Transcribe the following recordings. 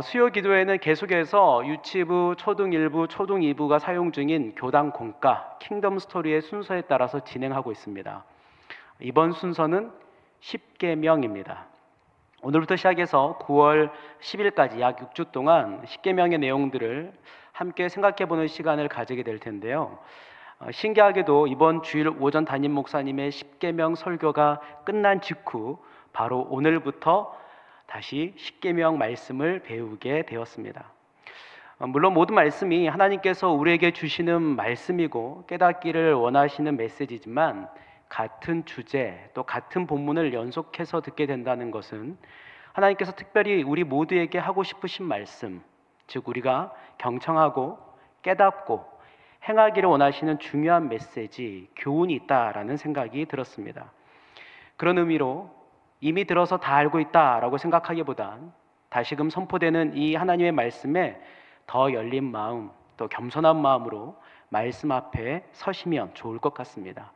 수요 기도회는 계속해서 유치부, 초등 1부, 초등 2부가 사용 중인 교당 공과 킹덤 스토리의 순서에 따라서 진행하고 있습니다. 이번 순서는 10계명입니다. 오늘부터 시작해서 9월 10일까지 약 6주 동안 10계명의 내용들을 함께 생각해보는 시간을 가지게 될 텐데요. 신기하게도 이번 주일 오전 담임 목사님의 10계명 설교가 끝난 직후 바로 오늘부터 다시 10계명 말씀을 배우게 되었습니다. 물론 모든 말씀이 하나님께서 우리에게 주시는 말씀이고 깨닫기를 원하시는 메시지지만 같은 주제 또 같은 본문을 연속해서 듣게 된다는 것은 하나님께서 특별히 우리 모두에게 하고 싶으신 말씀, 즉 우리가 경청하고 깨닫고 행하기를 원하시는 중요한 메시지, 교훈이 있다라는 생각이 들었습니다. 그런 의미로 이미 들어서 다 알고 있다라고 생각하기보단 다시금 선포되는 이 하나님의 말씀에 더 열린 마음, 또 겸손한 마음으로 말씀 앞에 서시면 좋을 것 같습니다.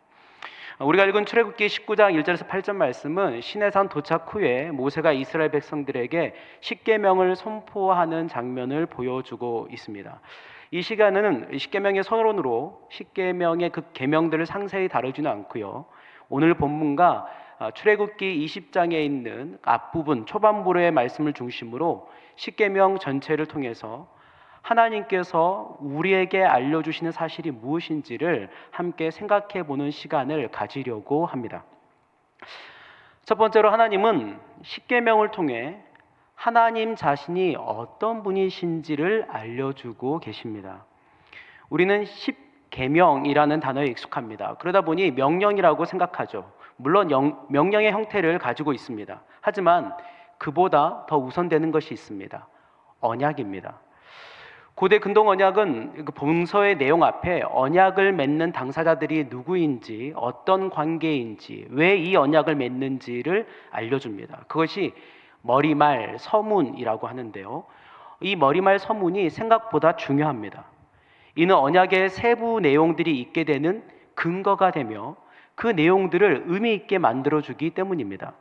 우리가 읽은 출애굽기 19장 1절에서 8절 말씀은 시내산 도착 후에 모세가 이스라엘 백성들에게 십계명을 선포하는 장면을 보여주고 있습니다. 이 시간에는 십계명의 서론으로 십계명의 그 계명들을 상세히 다루지는 않고요. 오늘 본문과 출애굽기 20장에 있는 앞부분 초반부의 말씀을 중심으로 십계명 전체를 통해서 하나님께서 우리에게 알려주시는 사실이 무엇인지를 함께 생각해 보는 시간을 가지려고 합니다. 첫 번째로 하나님은 십계명을 통해 하나님 자신이 어떤 분이신지를 알려주고 계십니다. 우리는 십계명이라는 단어에 익숙합니다. 그러다 보니 명령이라고 생각하죠. 물론 명령의 형태를 가지고 있습니다. 하지만 그보다 더 우선되는 것이 있습니다. 언약입니다. 고대 근동 언약은 그 본서의 내용 앞에 언약을 맺는 당사자들이 누구인지, 어떤 관계인지, 왜 이 언약을 맺는지를 알려줍니다. 그것이 머리말 서문이라고 하는데요. 이 머리말 서문이 생각보다 중요합니다. 이는 언약의 세부 내용들이 있게 되는 근거가 되며 그 내용들을 의미 있게 만들어주기 때문입니다.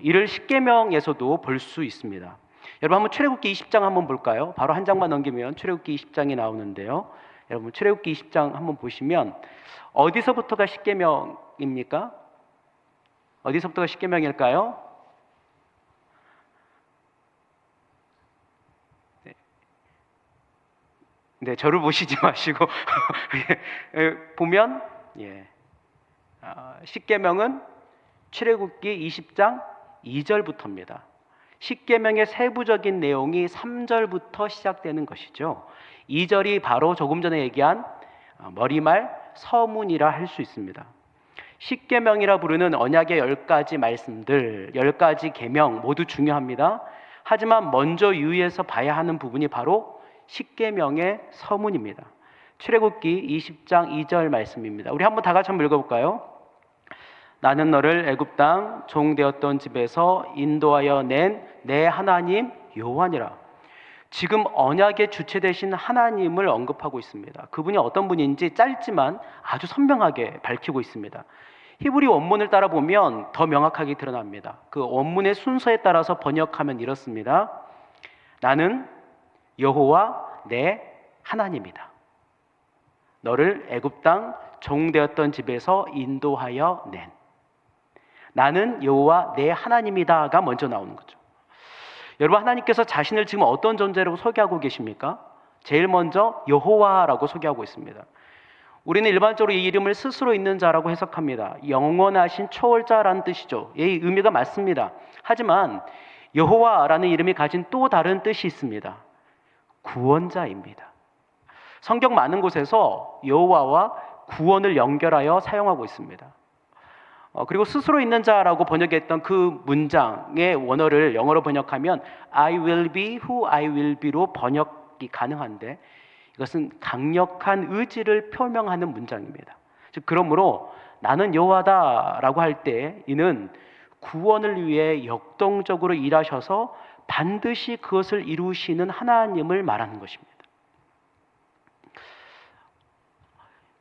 이를 십계명에서도 볼 수 있습니다. 여러분 한번 출애굽기 20장 한번 볼까요? 바로 한 장만 넘기면 출애굽기 20장이 나오는데요. 여러분 출애굽기 20장 한번 보시면 어디서부터가 십계명입니까? 어디서부터가 십계명일까요? 네, 저를 보시지 마시고 보면 십계명은 출애굽기 20장 2절부터입니다. 십계명의 세부적인 내용이 3절부터 시작되는 것이죠. 2절이 바로 조금 전에 얘기한 머리말 서문이라 할 수 있습니다. 십계명이라 부르는 언약의 10가지 말씀들, 10가지 계명 모두 중요합니다. 하지만 먼저 유의해서 봐야 하는 부분이 바로 십계명의 서문입니다. 출애굽기 20장 2절 말씀입니다. 우리 한번 다 같이 한번 읽어볼까요? 나는 너를 애굽 땅 종되었던 집에서 인도하여 낸 내 하나님 여호와니라. 지금 언약의 주체 되신 하나님을 언급하고 있습니다. 그분이 어떤 분인지 짧지만 아주 선명하게 밝히고 있습니다. 히브리 원문을 따라 보면 더 명확하게 드러납니다. 그 원문의 순서에 따라서 번역하면 이렇습니다. 나는 여호와 내 하나님이다. 너를 애굽 땅 종되었던 집에서 인도하여 낸 나는 여호와 내 하나님이다가 먼저 나오는 거죠. 여러분 하나님께서 자신을 지금 어떤 존재로 소개하고 계십니까? 제일 먼저 여호와라고 소개하고 있습니다. 우리는 일반적으로 이 이름을 스스로 있는 자라고 해석합니다. 영원하신 초월자라는 뜻이죠. 이 의미가 맞습니다. 하지만 여호와라는 이름이 가진 또 다른 뜻이 있습니다. 구원자입니다. 성경 많은 곳에서 여호와와 구원을 연결하여 사용하고 있습니다. 그리고 스스로 있는 자라고 번역했던 그 문장의 원어를 영어로 번역하면 I will be who I will be로 번역이 가능한데 이것은 강력한 의지를 표명하는 문장입니다. 즉 그러므로 나는 여호와다라고 할 때 이는 구원을 위해 역동적으로 일하셔서 반드시 그것을 이루시는 하나님을 말하는 것입니다.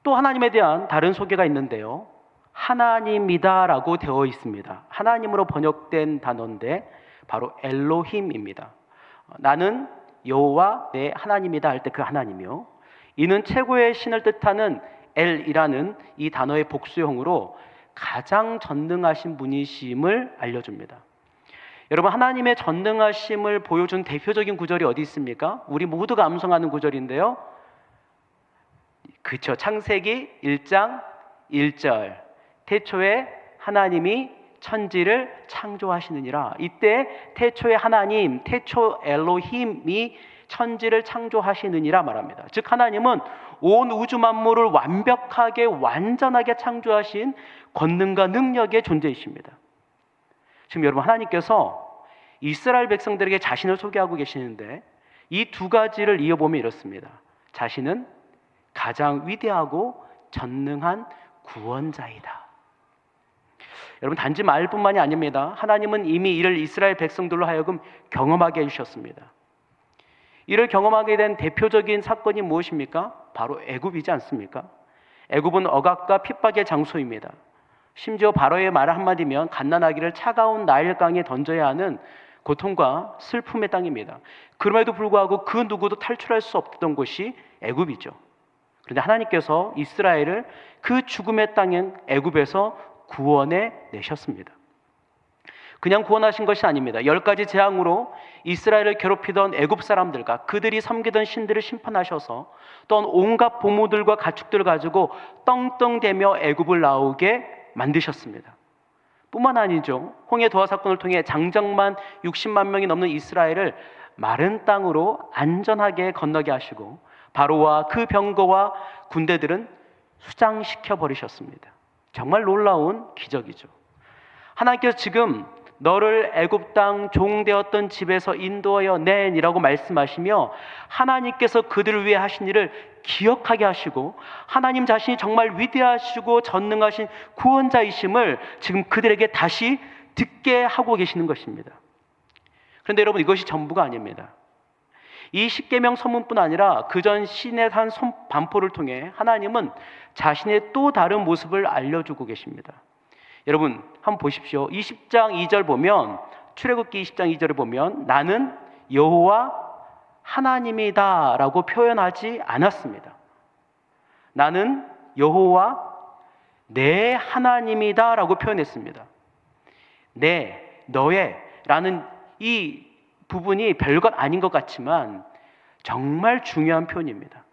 또 하나님에 대한 다른 소개가 있는데요. 하나님이다라고 되어 있습니다. 하나님으로 번역된 단어인데 바로 엘로힘입니다. 나는 여호와 내 하나님이다 할 때 그 하나님이요. 이는 최고의 신을 뜻하는 엘이라는 이 단어의 복수형으로 가장 전능하신 분이심을 알려줍니다. 여러분, 하나님의 전능하심을 보여준 대표적인 구절이 어디 있습니까? 우리 모두가 암송하는 구절인데요. 그렇죠. 창세기 1장 1절. 태초에 하나님이 천지를 창조하시느니라. 이때 태초에 하나님, 태초 엘로힘이 천지를 창조하시느니라 말합니다. 즉 하나님은 온 우주 만물을 완벽하게 완전하게 창조하신 권능과 능력의 존재이십니다. 지금 여러분, 하나님께서 이스라엘 백성들에게 자신을 소개하고 계시는데 이 두 가지를 이어보면 이렇습니다. 자신은 가장 위대하고 전능한 구원자이다. 여러분, 단지 말뿐만이 아닙니다. 하나님은 이미 이를 이스라엘 백성들로 하여금 경험하게 해주셨습니다. 이를 경험하게 된 대표적인 사건이 무엇입니까? 바로 애굽이지 않습니까? 애굽은 억압과 핍박의 장소입니다. 심지어 바로의 말 한마디면 갓난아기를 차가운 나일강에 던져야 하는 고통과 슬픔의 땅입니다. 그럼에도 불구하고 그 누구도 탈출할 수 없던 곳이 애굽이죠. 그런데 하나님께서 이스라엘을 그 죽음의 땅인 애굽에서 구원해 내셨습니다. 그냥 구원하신 것이 아닙니다. 10가지 재앙으로 이스라엘을 괴롭히던 애굽 사람들과 그들이 섬기던 신들을 심판하셔서 또 온갖 보물들과 가축들을 가지고 떵떵대며 애굽을 나오게 만드셨습니다. 뿐만 아니죠. 홍해 도하 사건을 통해 장정만 60만 명이 넘는 이스라엘을 마른 땅으로 안전하게 건너게 하시고 바로와 그 병거와 군대들은 수장시켜 버리셨습니다. 정말 놀라운 기적이죠. 하나님께서 지금 너를 애굽 땅 종되었던 집에서 인도하여 낸이라고 말씀하시며 하나님께서 그들을 위해 하신 일을 기억하게 하시고 하나님 자신이 정말 위대하시고 전능하신 구원자이심을 지금 그들에게 다시 듣게 하고 계시는 것입니다. 그런데 여러분, 이것이 전부가 아닙니다. 이 십계명 선문뿐 아니라 그전 신의 산 반포를 통해 하나님은 자신의 또 다른 모습을 알려주고 계십니다. 여러분, 한번 보십시오. 20장 2절 보면, 출애굽기 20장 2절에 보면 나는 여호와 하나님이다 라고 표현하지 않았습니다. 나는 여호와 내 하나님이다 라고 표현했습니다. 내, 너의 라는 이 부분이 별것 아닌 것 같지만 정말 중요한 표현입니다.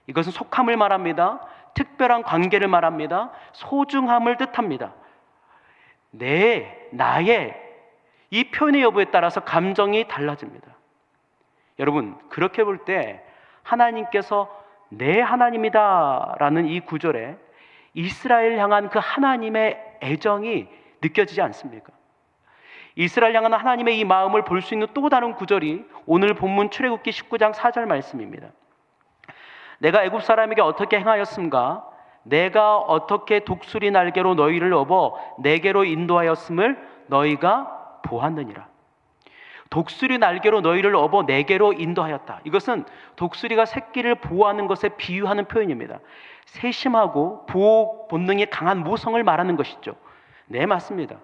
이것은 속함을 말합니다. 특별한 관계를 말합니다. 소중함을 뜻합니다. 내, 나의 이 표현의 여부에 따라서 감정이 달라집니다. 여러분, 그렇게 볼 때 하나님께서 내 하나님이다 라는 이 구절에 이스라엘 향한 그 하나님의 애정이 느껴지지 않습니까? 이스라엘 향한 하나님의 이 마음을 볼 수 있는 또 다른 구절이 오늘 본문 출애굽기 19장 4절 말씀입니다. 내가 애굽 사람에게 어떻게 행하였음가? 내가 어떻게 독수리 날개로 너희를 업어 내게로 인도하였음을 너희가 보았느니라. 독수리 날개로 너희를 업어 내게로 인도하였다. 이것은 독수리가 새끼를 보호하는 것에 비유하는 표현입니다. 세심하고 보호 본능이 강한 모성을 말하는 것이죠. 네, 맞습니다.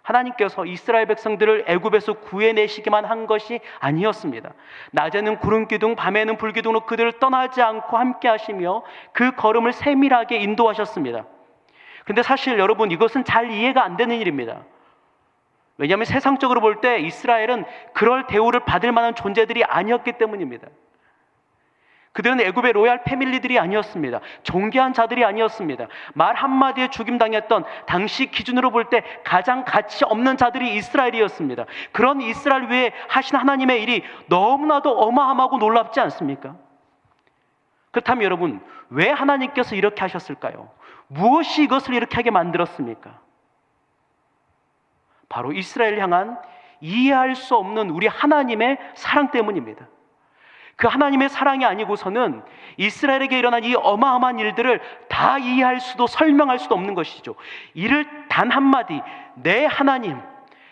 하나님께서 이스라엘 백성들을 애굽에서 구해내시기만 한 것이 아니었습니다. 낮에는 구름기둥, 밤에는 불기둥으로 그들을 떠나지 않고 함께 하시며 그 걸음을 세밀하게 인도하셨습니다. 그런데 사실 여러분, 이것은 잘 이해가 안 되는 일입니다. 왜냐하면 세상적으로 볼 때 이스라엘은 그럴 대우를 받을 만한 존재들이 아니었기 때문입니다. 그들은 애굽의 로얄 패밀리들이 아니었습니다. 존귀한 자들이 아니었습니다. 말 한마디에 죽임당했던 당시 기준으로 볼 때 가장 가치 없는 자들이 이스라엘이었습니다. 그런 이스라엘 위에 하신 하나님의 일이 너무나도 어마어마하고 놀랍지 않습니까? 그렇다면 여러분, 왜 하나님께서 이렇게 하셨을까요? 무엇이 이것을 이렇게 하게 만들었습니까? 바로 이스라엘 향한 이해할 수 없는 우리 하나님의 사랑 때문입니다. 그 하나님의 사랑이 아니고서는 이스라엘에게 일어난 이 어마어마한 일들을 다 이해할 수도 설명할 수도 없는 것이죠. 이를 단 한마디, 내 하나님,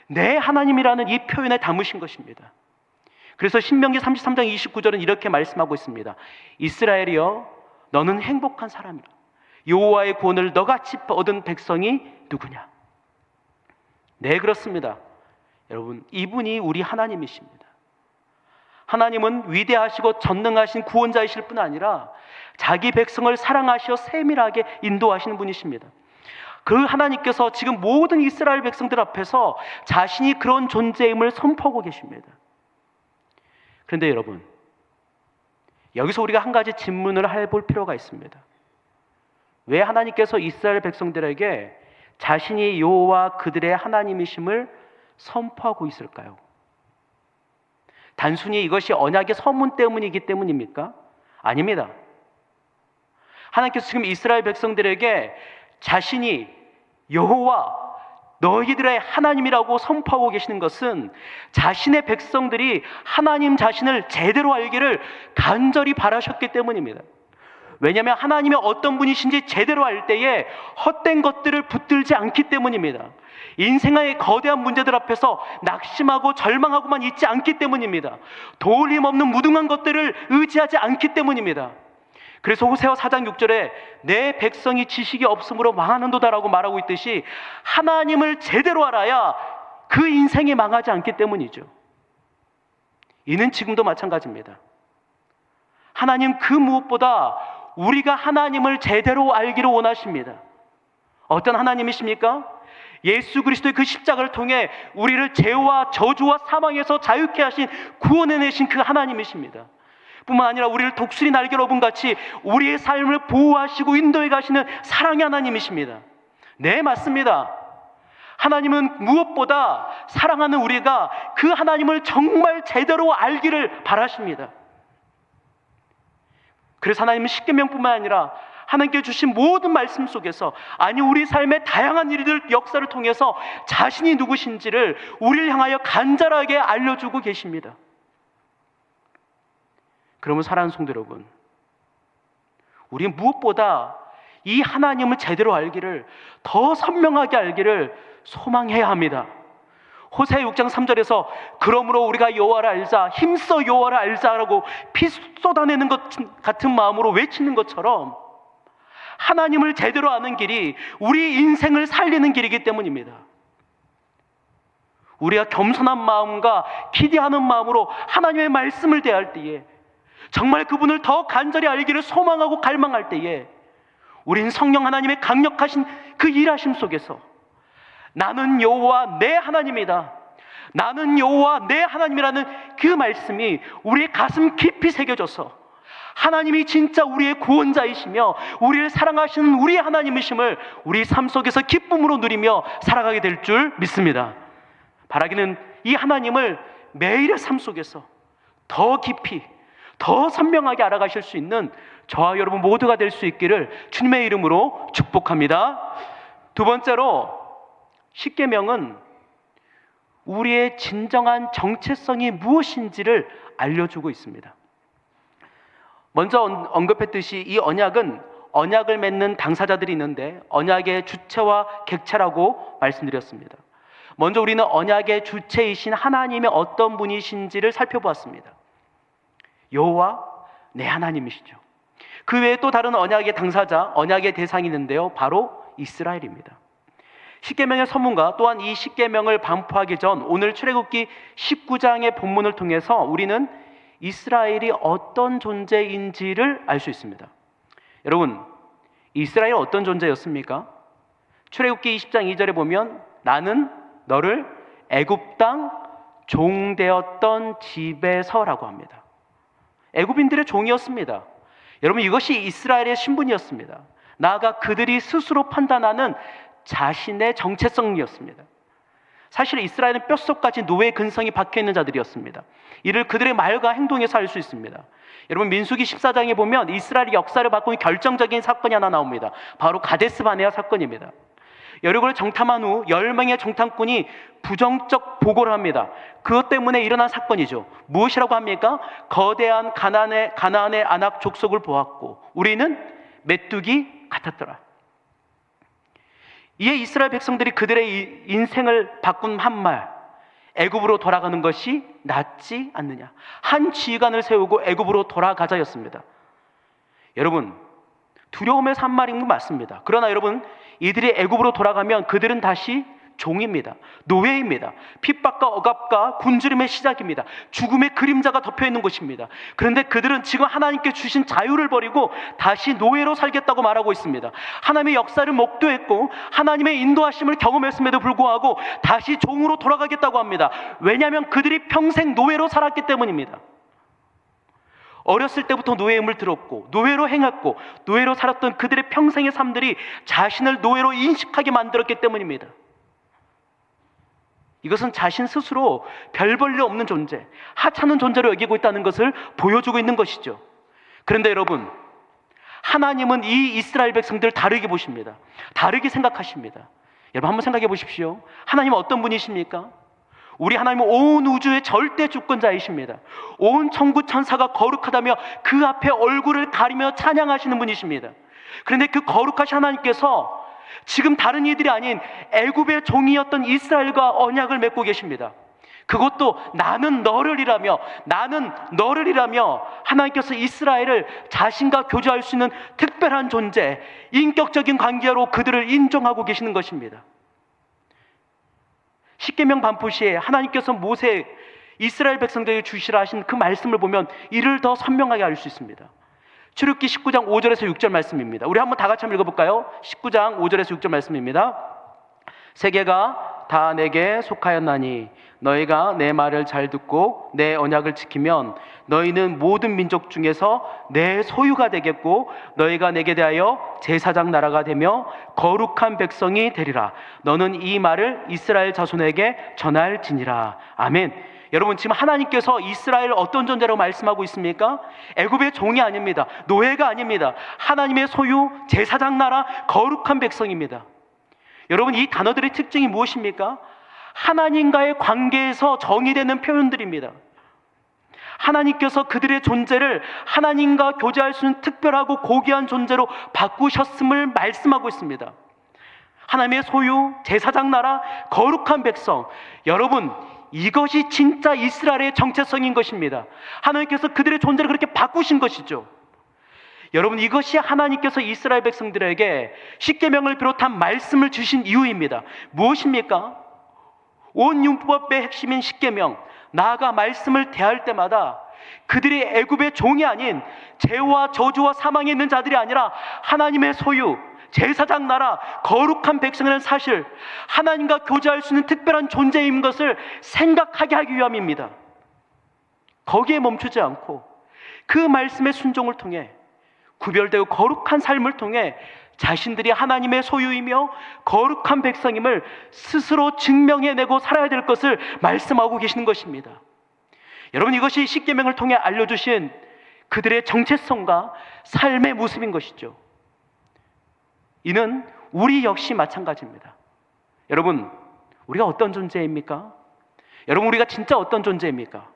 내 하나님이라는 이 표현에 담으신 것입니다. 그래서 신명기 33장 29절은 이렇게 말씀하고 있습니다. 이스라엘이여, 너는 행복한 사람이라. 여호와의 구원을 너같이 얻은 백성이 누구냐? 네, 그렇습니다. 여러분, 이분이 우리 하나님이십니다. 하나님은 위대하시고 전능하신 구원자이실 뿐 아니라 자기 백성을 사랑하시어 세밀하게 인도하시는 분이십니다. 그 하나님께서 지금 모든 이스라엘 백성들 앞에서 자신이 그런 존재임을 선포하고 계십니다. 그런데 여러분, 여기서 우리가 한 가지 질문을 해볼 필요가 있습니다. 왜 하나님께서 이스라엘 백성들에게 자신이 여호와 그들의 하나님이심을 선포하고 있을까요? 단순히 이것이 언약의 서문 때문이기 때문입니까? 아닙니다. 하나님께서 지금 이스라엘 백성들에게 자신이 여호와 너희들의 하나님이라고 선포하고 계시는 것은 자신의 백성들이 하나님 자신을 제대로 알기를 간절히 바라셨기 때문입니다. 왜냐하면 하나님이 어떤 분이신지 제대로 알 때에 헛된 것들을 붙들지 않기 때문입니다. 인생의 거대한 문제들 앞에서 낙심하고 절망하고만 있지 않기 때문입니다. 도울림 없는 무능한 것들을 의지하지 않기 때문입니다. 그래서 호세아 4장 6절에 내 백성이 지식이 없으므로 망하는도다라고 말하고 있듯이 하나님을 제대로 알아야 그 인생이 망하지 않기 때문이죠. 이는 지금도 마찬가지입니다. 하나님 그 무엇보다 우리가 하나님을 제대로 알기를 원하십니다. 어떤 하나님이십니까? 예수 그리스도의 그 십자가를 통해 우리를 죄와 저주와 사망에서 자유케 하신 구원해내신 그 하나님이십니다. 뿐만 아니라 우리를 독수리 날개로 업은 같이 우리의 삶을 보호하시고 인도해 가시는 사랑의 하나님이십니다. 네, 맞습니다. 하나님은 무엇보다 사랑하는 우리가 그 하나님을 정말 제대로 알기를 바라십니다. 그래서 하나님은 십계명뿐만 아니라 하나님께 주신 모든 말씀 속에서, 아니 우리 삶의 다양한 일들 역사를 통해서 자신이 누구신지를 우리를 향하여 간절하게 알려주고 계십니다. 그러면 사랑하는 성도 여러분, 우리는 무엇보다 이 하나님을 제대로 알기를, 더 선명하게 알기를 소망해야 합니다. 호세아 6장 3절에서 그러므로 우리가 여호와를 알자, 힘써 여호와를 알자라고 피 쏟아내는 것 같은 마음으로 외치는 것처럼 하나님을 제대로 아는 길이 우리 인생을 살리는 길이기 때문입니다. 우리가 겸손한 마음과 기대하는 마음으로 하나님의 말씀을 대할 때에, 정말 그분을 더 간절히 알기를 소망하고 갈망할 때에 우린 성령 하나님의 강력하신 그 일하심 속에서 나는 여호와 내 하나님이다, 나는 여호와 내 하나님이라는 그 말씀이 우리의 가슴 깊이 새겨져서 하나님이 진짜 우리의 구원자이시며 우리를 사랑하시는 우리의 하나님이심을 우리 삶 속에서 기쁨으로 누리며 살아가게 될 줄 믿습니다. 바라기는 이 하나님을 매일의 삶 속에서 더 깊이, 더 선명하게 알아가실 수 있는 저와 여러분 모두가 될 수 있기를 주님의 이름으로 축복합니다. 두 번째로, 십계명은 우리의 진정한 정체성이 무엇인지를 알려주고 있습니다. 먼저 언급했듯이 이 언약은 언약을 맺는 당사자들이 있는데 언약의 주체와 객체라고 말씀드렸습니다. 먼저 우리는 언약의 주체이신 하나님의 어떤 분이신지를 살펴보았습니다. 여호와 내 하나님이시죠. 그 외에 또 다른 언약의 당사자, 언약의 대상이 있는데요, 바로 이스라엘입니다. 십계명의 서문과 또한 이 십계명을 반포하기 전 오늘 출애굽기 19장의 본문을 통해서 우리는 이스라엘이 어떤 존재인지를 알 수 있습니다. 여러분, 이스라엘이 어떤 존재였습니까? 출애굽기 20장 2절에 보면 나는 너를 애굽 땅 종되었던 집에서라고 합니다. 애굽인들의 종이었습니다. 여러분, 이것이 이스라엘의 신분이었습니다. 나아가 그들이 스스로 판단하는 자신의 정체성이었습니다. 사실 이스라엘은 뼛속까지 노예 근성이 박혀있는 자들이었습니다. 이를 그들의 말과 행동에서 알 수 있습니다. 여러분, 민수기 14장에 보면 이스라엘의 역사를 바꾸는 결정적인 사건이 하나 나옵니다. 바로 가데스 바네아 사건입니다. 여리고를 정탐한 후 10명의 정탐꾼이 부정적 보고를 합니다. 그것 때문에 일어난 사건이죠. 무엇이라고 합니까? 거대한 가나안의 아낙 족속을 보았고 우리는 메뚜기 같았더라. 이에 이스라엘 백성들이 그들의 인생을 바꾼 한 말, 애굽으로 돌아가는 것이 낫지 않느냐, 한 지휘관을 세우고 애굽으로 돌아가자였습니다. 여러분, 두려움에서 한 말인 건 맞습니다. 그러나 여러분, 이들이 애굽으로 돌아가면 그들은 다시 종입니다. 노예입니다. 핍박과 억압과 굶주림의 시작입니다. 죽음의 그림자가 덮여있는 곳입니다. 그런데 그들은 지금 하나님께 주신 자유를 버리고 다시 노예로 살겠다고 말하고 있습니다. 하나님의 역사를 목도했고 하나님의 인도하심을 경험했음에도 불구하고 다시 종으로 돌아가겠다고 합니다. 왜냐하면 그들이 평생 노예로 살았기 때문입니다. 어렸을 때부터 노예임을 들었고 노예로 행했고 노예로 살았던 그들의 평생의 삶들이 자신을 노예로 인식하게 만들었기 때문입니다. 이것은 자신 스스로 별 볼일 없는 존재, 하찮은 존재로 여기고 있다는 것을 보여주고 있는 것이죠. 그런데 여러분, 하나님은 이 이스라엘 백성들을 다르게 보십니다. 다르게 생각하십니다. 여러분 한번 생각해 보십시오. 하나님은 어떤 분이십니까? 우리 하나님은 온 우주의 절대 주권자이십니다. 온 천구 천사가 거룩하다며 그 앞에 얼굴을 가리며 찬양하시는 분이십니다. 그런데 그 거룩하신 하나님께서 지금 다른 이들이 아닌 애굽의 종이었던 이스라엘과 언약을 맺고 계십니다. 그것도 나는 너를 이라며 하나님께서 이스라엘을 자신과 교제할 수 있는 특별한 존재, 인격적인 관계로 그들을 인정하고 계시는 것입니다. 십계명 반포 시에 하나님께서 모세 이스라엘 백성들에게 주시라 하신 그 말씀을 보면 이를 더 선명하게 알 수 있습니다. 출애굽기 19장 5절에서 6절 말씀입니다. 우리 한번 다 같이 한번 읽어볼까요? 19장 5절에서 6절 말씀입니다. 세계가 다 내게 속하였나니 너희가 내 말을 잘 듣고 내 언약을 지키면 너희는 모든 민족 중에서 내 소유가 되겠고 너희가 내게 대하여 제사장 나라가 되며 거룩한 백성이 되리라. 너는 이 말을 이스라엘 자손에게 전할지니라. 아멘. 여러분, 지금 하나님께서 이스라엘을 어떤 존재라고 말씀하고 있습니까? 애굽의 종이 아닙니다. 노예가 아닙니다. 하나님의 소유, 제사장 나라, 거룩한 백성입니다. 여러분, 이 단어들의 특징이 무엇입니까? 하나님과의 관계에서 정의되는 표현들입니다. 하나님께서 그들의 존재를 하나님과 교제할 수 있는 특별하고 고귀한 존재로 바꾸셨음을 말씀하고 있습니다. 하나님의 소유, 제사장 나라, 거룩한 백성. 여러분, 이것이 진짜 이스라엘의 정체성인 것입니다. 하나님께서 그들의 존재를 그렇게 바꾸신 것이죠. 여러분, 이것이 하나님께서 이스라엘 백성들에게 십계명을 비롯한 말씀을 주신 이유입니다. 무엇입니까? 온 율법의 핵심인 십계명, 나아가 말씀을 대할 때마다 그들이 애굽의 종이 아닌 죄와 저주와 사망에 있는 자들이 아니라 하나님의 소유, 제사장 나라, 거룩한 백성이라는 사실, 하나님과 교제할 수 있는 특별한 존재인 것을 생각하게 하기 위함입니다. 거기에 멈추지 않고 그 말씀의 순종을 통해 구별되고 거룩한 삶을 통해 자신들이 하나님의 소유이며 거룩한 백성임을 스스로 증명해내고 살아야 될 것을 말씀하고 계시는 것입니다. 여러분, 이것이 십계명을 통해 알려주신 그들의 정체성과 삶의 모습인 것이죠. 이는 우리 역시 마찬가지입니다. 여러분, 우리가 어떤 존재입니까? 여러분, 우리가 진짜 어떤 존재입니까?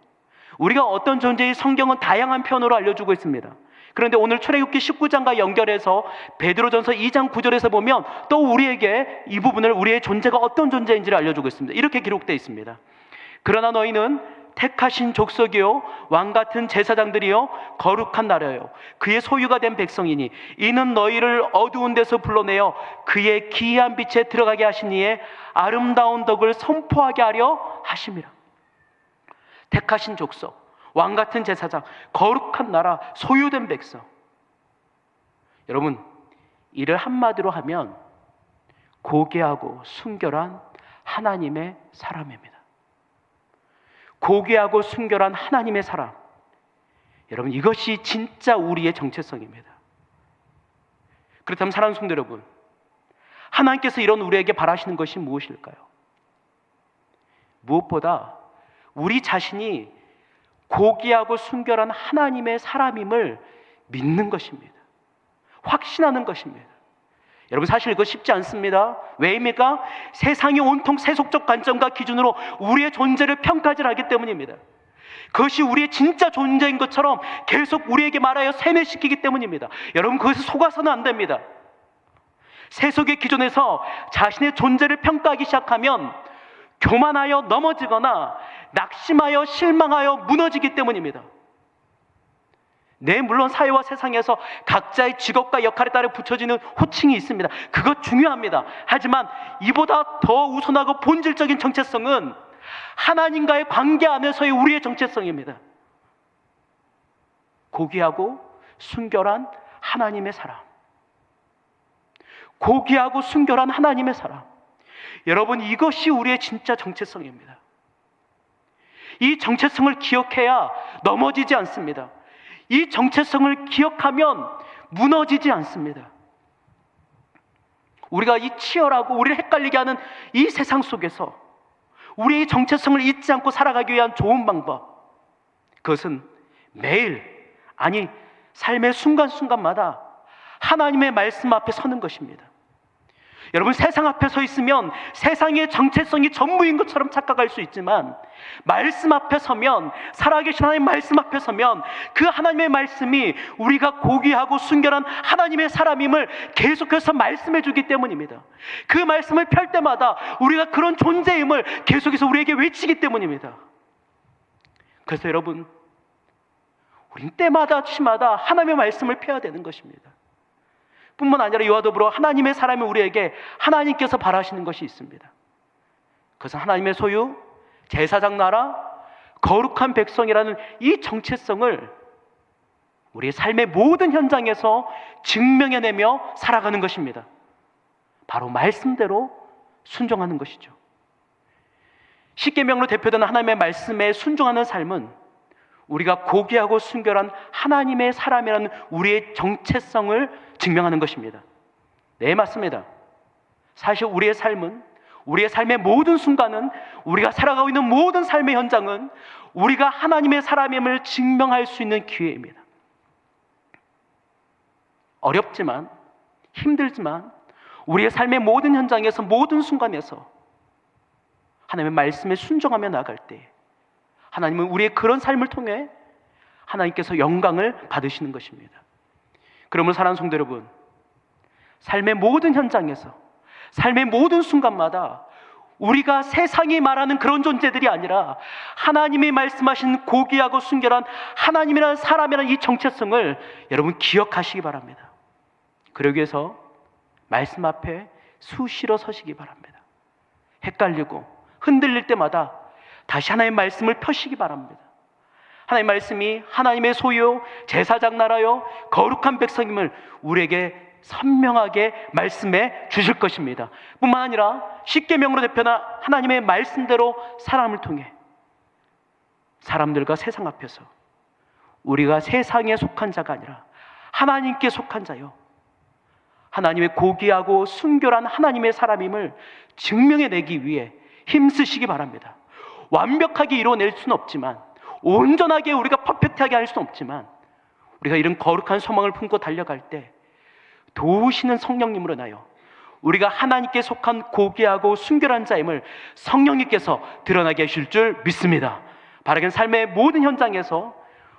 우리가 어떤 존재의 성경은 다양한 표현으로 알려주고 있습니다. 그런데 오늘 출애굽기 19장과 연결해서 베드로전서 2장 9절에서 보면 또 우리에게 이 부분을 우리의 존재가 어떤 존재인지를 알려주고 있습니다. 이렇게 기록되어 있습니다. 그러나 너희는 택하신 족속이요 왕같은 제사장들이요 거룩한 나라요 그의 소유가 된 백성이니 이는 너희를 어두운 데서 불러내어 그의 기이한 빛에 들어가게 하신 이의 아름다운 덕을 선포하게 하려 하심이라. 택하신 족속, 왕같은 제사장, 거룩한 나라, 소유된 백성. 여러분, 이를 한마디로 하면 고귀하고 순결한 하나님의 사람입니다. 고귀하고 순결한 하나님의 사람. 여러분, 이것이 진짜 우리의 정체성입니다. 그렇다면 사랑하는 성도 여러분, 하나님께서 이런 우리에게 바라시는 것이 무엇일까요? 무엇보다 우리 자신이 고귀하고 순결한 하나님의 사람임을 믿는 것입니다. 확신하는 것입니다. 여러분, 사실 이거 쉽지 않습니다. 왜입니까? 세상이 온통 세속적 관점과 기준으로 우리의 존재를 평가질 하기 때문입니다. 그것이 우리의 진짜 존재인 것처럼 계속 우리에게 말하여 세뇌시키기 때문입니다. 여러분, 그것에 속아서는 안 됩니다. 세속의 기준에서 자신의 존재를 평가하기 시작하면 교만하여 넘어지거나 낙심하여 실망하여 무너지기 때문입니다. 물론 사회와 세상에서 각자의 직업과 역할에 따라 붙여지는 호칭이 있습니다. 그것 중요합니다. 하지만 이보다 더 우선하고 본질적인 정체성은 하나님과의 관계 안에서의 우리의 정체성입니다. 고귀하고 순결한 하나님의 사람. 고귀하고 순결한 하나님의 사람. 여러분, 이것이 우리의 진짜 정체성입니다. 이 정체성을 기억해야 넘어지지 않습니다. 이 정체성을 기억하면 무너지지 않습니다. 우리가 이 치열하고 우리를 헷갈리게 하는 이 세상 속에서 우리의 정체성을 잊지 않고 살아가기 위한 좋은 방법, 그것은 매일, 아니 삶의 순간순간마다 하나님의 말씀 앞에 서는 것입니다. 여러분, 세상 앞에 서 있으면 세상의 정체성이 전부인 것처럼 착각할 수 있지만, 말씀 앞에 서면, 살아계신 하나님 말씀 앞에 서면 그 하나님의 말씀이 우리가 고귀하고 순결한 하나님의 사람임을 계속해서 말씀해 주기 때문입니다. 그 말씀을 펼 때마다 우리가 그런 존재임을 계속해서 우리에게 외치기 때문입니다. 그래서 여러분, 우린 때마다 시마다 하나님의 말씀을 펴야 되는 것입니다. 뿐만 아니라 이와 더불어 하나님의 사람이 우리에게 하나님께서 바라시는 것이 있습니다. 그것은 하나님의 소유, 제사장 나라, 거룩한 백성이라는 이 정체성을 우리의 삶의 모든 현장에서 증명해내며 살아가는 것입니다. 바로 말씀대로 순종하는 것이죠. 십계명으로 대표되는 하나님의 말씀에 순종하는 삶은 우리가 고귀하고 순결한 하나님의 사람이라는 우리의 정체성을 증명하는 것입니다. 네, 맞습니다. 사실 우리의 삶은, 우리의 삶의 모든 순간은, 우리가 살아가고 있는 모든 삶의 현장은 우리가 하나님의 사람임을 증명할 수 있는 기회입니다. 어렵지만, 힘들지만 우리의 삶의 모든 현장에서, 모든 순간에서 하나님의 말씀에 순종하며 나아갈 때 하나님은 우리의 그런 삶을 통해 하나님께서 영광을 받으시는 것입니다. 그러므로 사랑하는 성도 여러분, 삶의 모든 현장에서, 삶의 모든 순간마다 우리가 세상이 말하는 그런 존재들이 아니라 하나님이 말씀하신 고귀하고 순결한 하나님이라는 사람이라는 이 정체성을 여러분 기억하시기 바랍니다. 그러기 위해서 말씀 앞에 수시로 서시기 바랍니다. 헷갈리고 흔들릴 때마다 다시 하나님의 말씀을 펴시기 바랍니다. 하나님의 말씀이 하나님의 소유, 제사장 나라요, 거룩한 백성임을 우리에게 선명하게 말씀해 주실 것입니다. 뿐만 아니라 십계명으로 대표한 하나님의 말씀대로 사람을 통해 사람들과 세상 앞에서 우리가 세상에 속한 자가 아니라 하나님께 속한 자요, 하나님의 고귀하고 순결한 하나님의 사람임을 증명해내기 위해 힘쓰시기 바랍니다. 완벽하게 이루어낼 수는 없지만, 온전하게 우리가 퍼펙트하게 할 수는 없지만, 우리가 이런 거룩한 소망을 품고 달려갈 때 도우시는 성령님으로 인하여 우리가 하나님께 속한 고귀하고 순결한 자임을 성령님께서 드러나게 하실 줄 믿습니다. 바르게 삶의 모든 현장에서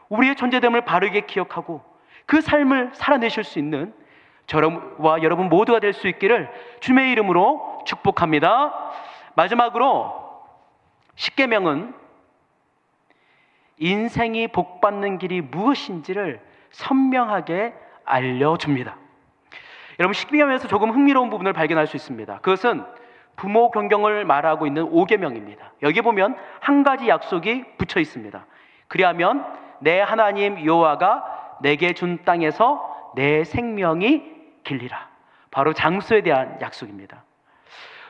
우리의 존재됨을 바르게 기억하고 그 삶을 살아내실 수 있는 저와 여러분 모두가 될 수 있기를 주님의 이름으로 축복합니다. 마지막으로 십계명은 인생이 복받는 길이 무엇인지를 선명하게 알려줍니다. 여러분, 십계명에서 조금 흥미로운 부분을 발견할 수 있습니다. 그것은 부모 경경을 말하고 있는 5계명입니다. 여기 보면 한 가지 약속이 붙여 있습니다. 그리하면 내 하나님 여호와가 내게 준 땅에서 내 생명이 길리라. 바로 장소에 대한 약속입니다.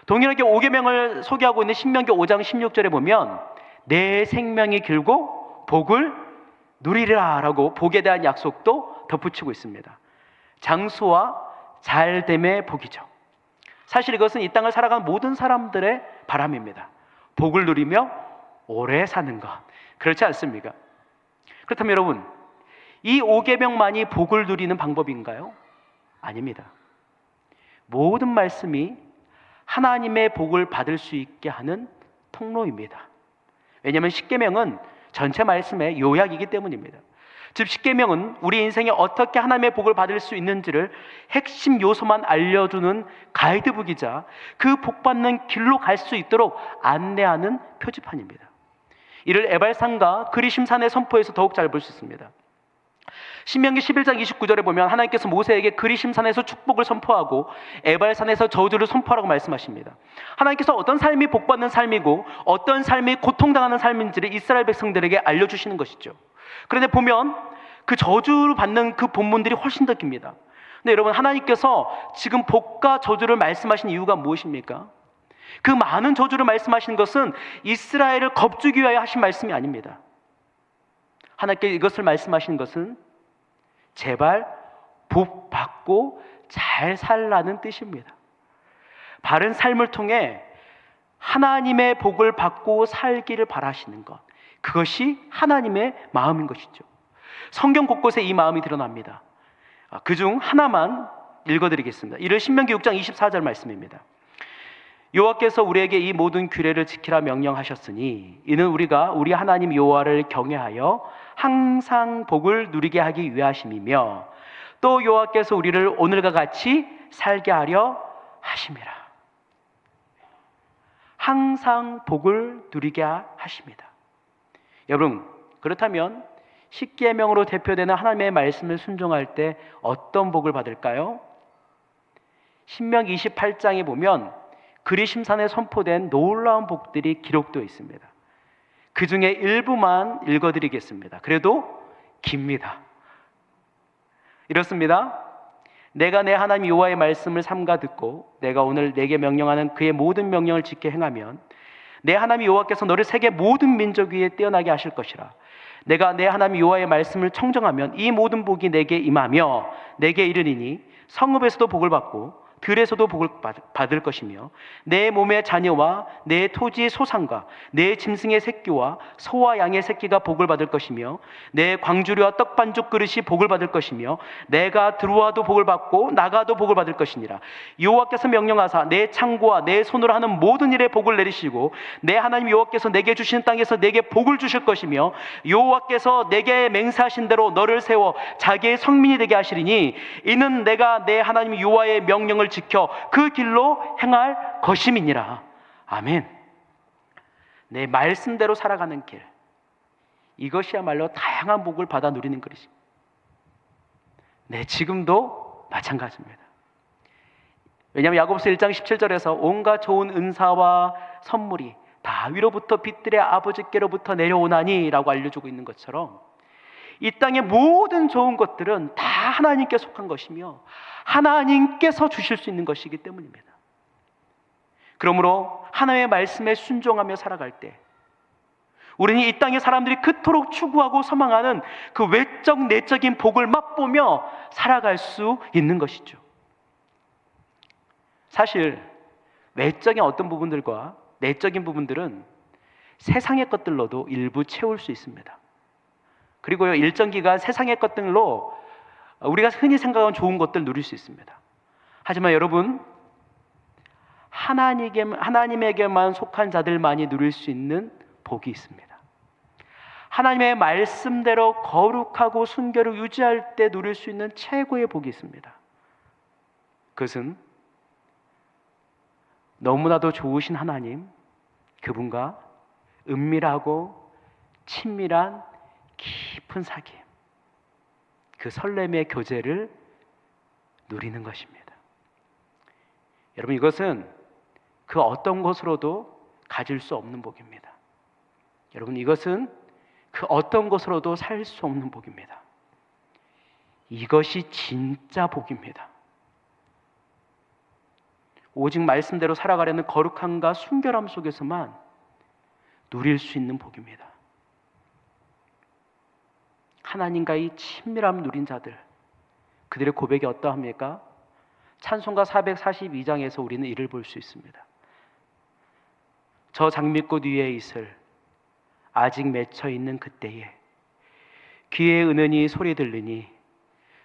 동일하게 5계명을 소개하고 있는 신명기 5장 16절에 보면 내 생명이 길고 복을 누리리라 라고 복에 대한 약속도 덧붙이고 있습니다. 장수와 잘됨의 복이죠. 사실 이것은 이 땅을 살아가는 모든 사람들의 바람입니다. 복을 누리며 오래 사는 것, 그렇지 않습니까? 그렇다면 여러분, 이 5계명만이 복을 누리는 방법인가요? 아닙니다. 모든 말씀이 하나님의 복을 받을 수 있게 하는 통로입니다. 왜냐하면 십계명은 전체 말씀의 요약이기 때문입니다. 즉 십계명은 우리 인생에 어떻게 하나님의 복을 받을 수 있는지를 핵심 요소만 알려주는 가이드북이자 그 복받는 길로 갈 수 있도록 안내하는 표지판입니다. 이를 에발산과 그리심산의 선포에서 더욱 잘 볼 수 있습니다. 신명기 11장 29절에 보면 하나님께서 모세에게 그리심산에서 축복을 선포하고 에발산에서 저주를 선포하라고 말씀하십니다. 하나님께서 어떤 삶이 복받는 삶이고 어떤 삶이 고통당하는 삶인지를 이스라엘 백성들에게 알려주시는 것이죠. 그런데 보면 그 저주를 받는 그 본문들이 훨씬 더 깁니다. 근데 여러분, 하나님께서 지금 복과 저주를 말씀하신 이유가 무엇입니까? 그 많은 저주를 말씀하신 것은 이스라엘을 겁주기 위하여 하신 말씀이 아닙니다. 하나님께 이것을 말씀하신 것은 제발 복 받고 잘 살라는 뜻입니다. 바른 삶을 통해 하나님의 복을 받고 살기를 바라시는 것, 그것이 하나님의 마음인 것이죠. 성경 곳곳에 이 마음이 드러납니다. 그중 하나만 읽어드리겠습니다. 이를 신명기 6장 24절 말씀입니다. 여호와께서 우리에게 이 모든 규례를 지키라 명령하셨으니 이는 우리가 우리 하나님 여호와를 경외하여 항상 복을 누리게 하기 위하심이며 또 여호와께서 우리를 오늘과 같이 살게 하려 하심이라. 항상 복을 누리게 하십니다. 여러분, 그렇다면 십계명으로 대표되는 하나님의 말씀을 순종할 때 어떤 복을 받을까요? 신명기 28장에 보면 그리심산에 선포된 놀라운 복들이 기록되어 있습니다. 그 중에 일부만 읽어드리겠습니다. 그래도 깁니다. 이렇습니다. 내가 내 하나님 여호와의 말씀을 삼가 듣고 내가 오늘 내게 명령하는 그의 모든 명령을 지켜 행하면 내 하나님 여호와께서 너를 세계 모든 민족 위에 뛰어나게 하실 것이라. 내가 내 하나님 여호와의 말씀을 청정하면 이 모든 복이 내게 임하며 내게 이르리니 성읍에서도 복을 받고 들에서도 복을 받을 것이며 내 몸의 자녀와 내 토지의 소산과 내 짐승의 새끼와 소와 양의 새끼가 복을 받을 것이며 내 광주리와 떡반죽 그릇이 복을 받을 것이며 내가 들어와도 복을 받고 나가도 복을 받을 것이니라. 여호와께서 명령하사 내 창고와 내 손으로 하는 모든 일에 복을 내리시고 내 하나님 여호와께서 내게 주시는 땅에서 내게 복을 주실 것이며 여호와께서 내게 맹세하신 대로 너를 세워 자기의 성민이 되게 하시리니 이는 내가 내 하나님 여호와의 명령을 지켜 그 길로 행할 것임이니라. 아멘. 내 말씀대로 살아가는 길, 이것이야말로 다양한 복을 받아 누리는 것이죠. 네, 지금도 마찬가지입니다. 왜냐하면 야고보서 1장 17절에서 온갖 좋은 은사와 선물이 다 위로부터 빛들의 아버지께로부터 내려오나니 라고 알려주고 있는 것처럼 이 땅의 모든 좋은 것들은 다 하나님께 속한 것이며 하나님께서 주실 수 있는 것이기 때문입니다. 그러므로 하나님의 말씀에 순종하며 살아갈 때 우리는 이 땅의 사람들이 그토록 추구하고 소망하는 그 외적 내적인 복을 맛보며 살아갈 수 있는 것이죠. 사실 외적인 어떤 부분들과 내적인 부분들은 세상의 것들로도 일부 채울 수 있습니다. 그리고요, 일정 기간 세상의 것들로 우리가 흔히 생각하는 좋은 것들 누릴 수 있습니다. 하지만 여러분, 하나님에게만 속한 자들만이 누릴 수 있는 복이 있습니다. 하나님의 말씀대로 거룩하고 순결을 유지할 때 누릴 수 있는 최고의 복이 있습니다. 그것은 너무나도 좋으신 하나님, 그분과 은밀하고 친밀한 깊은 사귐, 그 설렘의 교제를 누리는 것입니다. 여러분, 이것은 그 어떤 것으로도 가질 수 없는 복입니다. 여러분, 이것은 그 어떤 것으로도 살 수 없는 복입니다. 이것이 진짜 복입니다. 오직 말씀대로 살아가려는 거룩함과 순결함 속에서만 누릴 수 있는 복입니다. 하나님과의 친밀함 누린 자들, 그들의 고백이 어떠합니까? 찬송가 442장에서 우리는 이를 볼 수 있습니다. 저 장미꽃 위에 이슬 아직 맺혀 있는 그때에 귀에 은은히 소리 들리니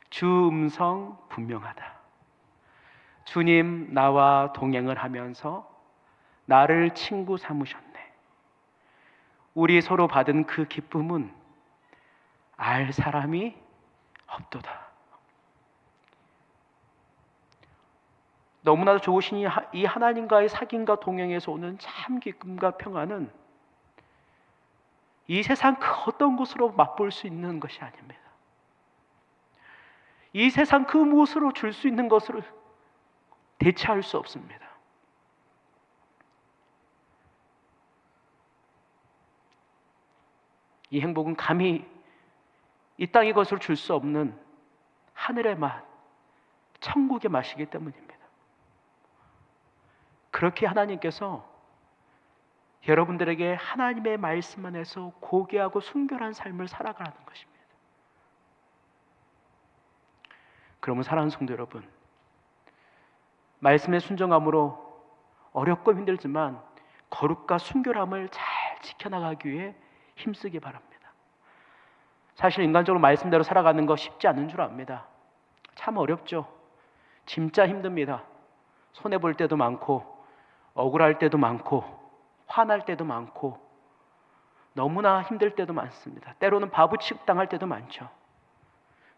주 음성 분명하다. 주님 나와 동행을 하면서 나를 친구 삼으셨네. 우리 서로 받은 그 기쁨은 알 사람이 없도다. 너무나도 좋으신 이 하나님과의 사귐과 동행에서 오는 참 기쁨과 평안은 이 세상 그 어떤 것으로 맛볼 수 있는 것이 아닙니다. 이 세상 그 무엇으로 줄 수 있는 것으로 대체할 수 없습니다. 이 행복은 감히 이 땅의 것으로 줄 수 없는 하늘의 맛, 천국의 맛이기 때문입니다. 그렇게 하나님께서 여러분들에게 하나님의 말씀 안에서 고귀하고 순결한 삶을 살아가라는 것입니다. 그러면 사랑하는 성도 여러분, 말씀의 순종함으로 어렵고 힘들지만 거룩과 순결함을 잘 지켜나가기 위해 힘쓰기 바랍니다. 사실 인간적으로 말씀대로 살아가는 거 쉽지 않은 줄 압니다. 참 어렵죠. 진짜 힘듭니다. 손해볼 때도 많고 억울할 때도 많고 화날 때도 많고 너무나 힘들 때도 많습니다. 때로는 바보 취급당할 때도 많죠.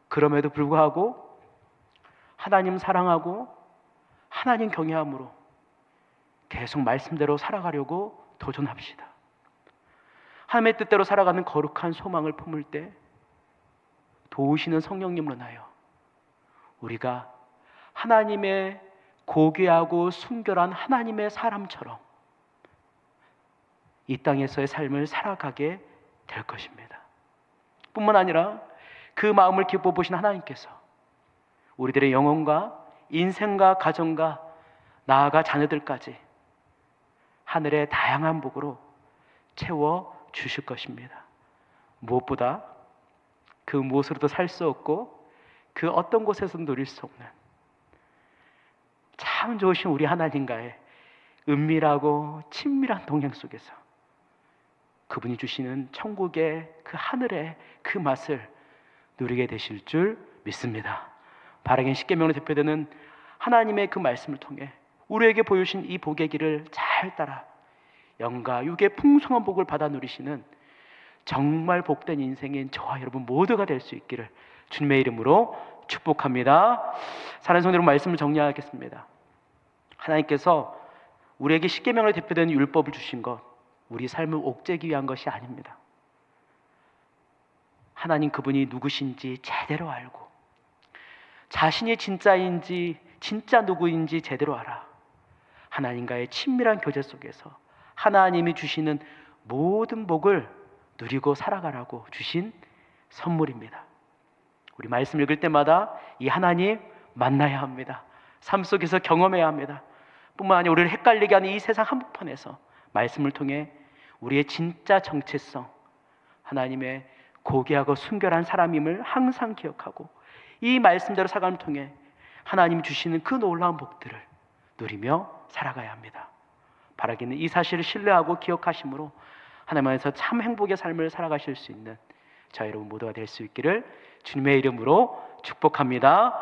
그럼에도 불구하고 하나님 사랑하고 하나님 경외함으로 계속 말씀대로 살아가려고 도전합시다. 하나님의 뜻대로 살아가는 거룩한 소망을 품을 때 도우시는 성령님으로 인하여 우리가 하나님의 고귀하고 순결한 하나님의 사람처럼 이 땅에서의 삶을 살아가게 될 것입니다. 뿐만 아니라 그 마음을 기뻐 보신 하나님께서 우리들의 영혼과 인생과 가정과 나아가 자녀들까지 하늘의 다양한 복으로 채워 주실 것입니다. 무엇보다 그 무엇으로도 살 수 없고 그 어떤 곳에서도 누릴 수 없는 참 좋으신 우리 하나님과의 은밀하고 친밀한 동행 속에서 그분이 주시는 천국의 그 하늘의 그 맛을 누리게 되실 줄 믿습니다. 바라긴 십계명으로 대표되는 하나님의 그 말씀을 통해 우리에게 보여주신 이 복의 길을 잘 따라 영과 육의 풍성한 복을 받아 누리시는 정말 복된 인생인 저와 여러분 모두가 될 수 있기를 주님의 이름으로 축복합니다. 사랑하는 성도 여러분, 말씀을 정리하겠습니다. 하나님께서 우리에게 십계명으로 대표되는 율법을 주신 것, 우리 삶을 옥죄기 위한 것이 아닙니다. 하나님 그분이 누구신지 제대로 알고 자신이 진짜인지 진짜 누구인지 제대로 알아 하나님과의 친밀한 교제 속에서 하나님이 주시는 모든 복을 누리고 살아가라고 주신 선물입니다. 우리 말씀 읽을 때마다 이 하나님 만나야 합니다. 삶 속에서 경험해야 합니다. 뿐만 아니라 우리를 헷갈리게 하는 이 세상 한복판에서 말씀을 통해 우리의 진짜 정체성, 하나님의 고귀하고 순결한 사람임을 항상 기억하고 이 말씀대로 살아감을 통해 하나님이 주시는 그 놀라운 복들을 누리며 살아가야 합니다. 바라기는 이 사실을 신뢰하고 기억하심으로 하나님 안에서 참 행복의 삶을 살아가실 수 있는 저 여러분 모두가 될 수 있기를 주님의 이름으로 축복합니다.